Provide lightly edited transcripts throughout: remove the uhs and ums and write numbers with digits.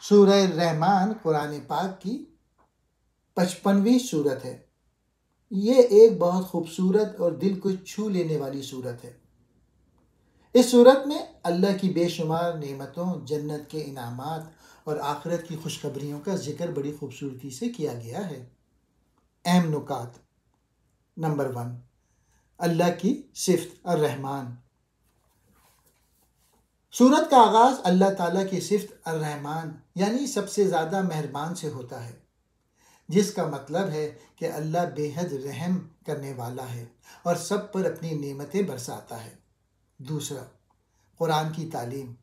سورہ رحمان قرآن پاک کی 55ویں سورت ہے۔ یہ ایک بہت خوبصورت اور دل کو چھو لینے والی سورت ہے۔ اس سورت میں اللہ کی بے شمار نعمتوں، جنت کے انعامات اور آخرت کی خوشخبریوں کا ذکر بڑی خوبصورتی سے کیا گیا ہے۔ اہم نکات: نمبر 1، اللہ کی صفت الرحمن۔ سورت کا آغاز اللہ تعالیٰ کی صفت الرحمن یعنی سب سے زیادہ مہربان سے ہوتا ہے، جس کا مطلب ہے کہ اللہ بے حد رحم کرنے والا ہے اور سب پر اپنی نعمتیں برساتا ہے۔ دوسرا، قرآن کی تعلیم۔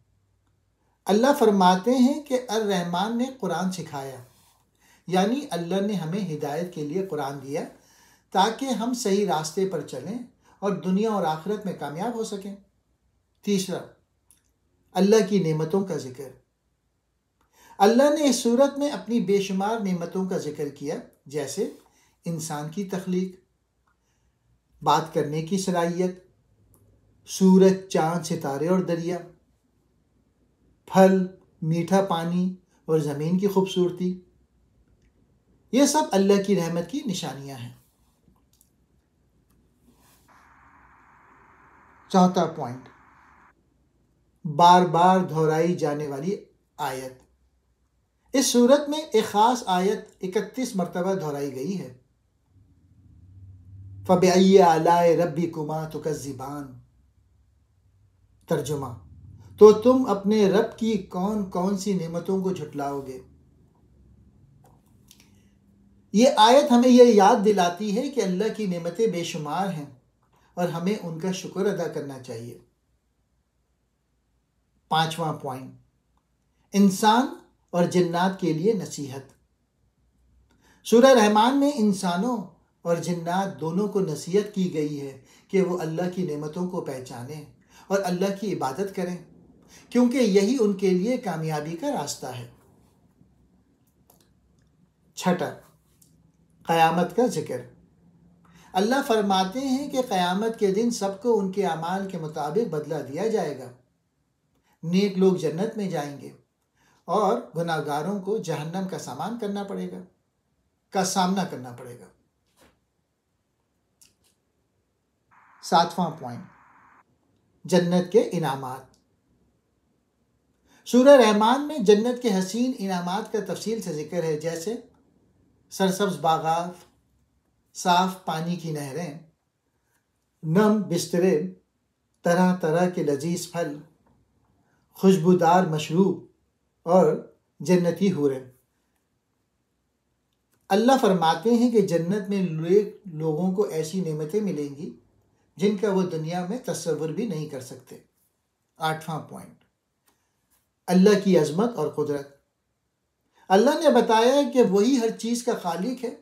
اللہ فرماتے ہیں کہ الرحمن نے قرآن سکھایا، یعنی اللہ نے ہمیں ہدایت کے لیے قرآن دیا تاکہ ہم صحیح راستے پر چلیں اور دنیا اور آخرت میں کامیاب ہو سکیں۔ تیسرا، اللہ کی نعمتوں کا ذکر۔ اللہ نے اس صورت میں اپنی بے شمار نعمتوں کا ذکر کیا، جیسے انسان کی تخلیق، بات کرنے کی صلاحیت، سورج، چاند، ستارے اور دریا، پھل، میٹھا پانی اور زمین کی خوبصورتی۔ یہ سب اللہ کی رحمت کی نشانیاں ہیں۔ چوتھا پوائنٹ، بار بار دہرائی جانے والی آیت۔ اس صورت میں ایک خاص آیت 31 مرتبہ دہرائی گئی ہے۔ فَبِأَيِّ آلَاءِ رَبِّكُمَا تُكَذِّبَانِ۔ ترجمہ: تو تم اپنے رب کی کون کون سی نعمتوں کو جھٹلاؤ گے؟ یہ آیت ہمیں یہ یاد دلاتی ہے کہ اللہ کی نعمتیں بے شمار ہیں اور ہمیں ان کا شکر ادا کرنا چاہیے۔ پانچواں پوائنٹ، انسان اور جنات کے لیے نصیحت۔ سورہ رحمان میں انسانوں اور جنات دونوں کو نصیحت کی گئی ہے کہ وہ اللہ کی نعمتوں کو پہچانیں اور اللہ کی عبادت کریں، کیونکہ یہی ان کے لیے کامیابی کا راستہ ہے۔ چھٹا، قیامت کا ذکر۔ اللہ فرماتے ہیں کہ قیامت کے دن سب کو ان کے اعمال کے مطابق بدلہ دیا جائے گا۔ نیک لوگ جنت میں جائیں گے اور گناہگاروں کو جہنم کا سامنا کرنا پڑے گا۔ ساتواں پوائنٹ، جنت کے انعامات۔ سورہ رحمان میں جنت کے حسین انعامات کا تفصیل سے ذکر ہے، جیسے سرسبز باغات، صاف پانی کی نہریں، نم بسترے، طرح طرح کے لذیذ پھل، خوشبودار مشروب اور جنتی حوریں۔ اللہ فرماتے ہیں کہ جنت میں لوگوں کو ایسی نعمتیں ملیں گی جن کا وہ دنیا میں تصور بھی نہیں کر سکتے۔ آٹھواں پوائنٹ، اللہ کی عظمت اور قدرت۔ اللہ نے بتایا کہ وہی ہر چیز کا خالق ہے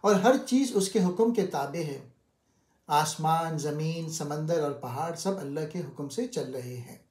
اور ہر چیز اس کے حکم کے تابع ہے۔ آسمان، زمین، سمندر اور پہاڑ سب اللہ کے حکم سے چل رہے ہیں۔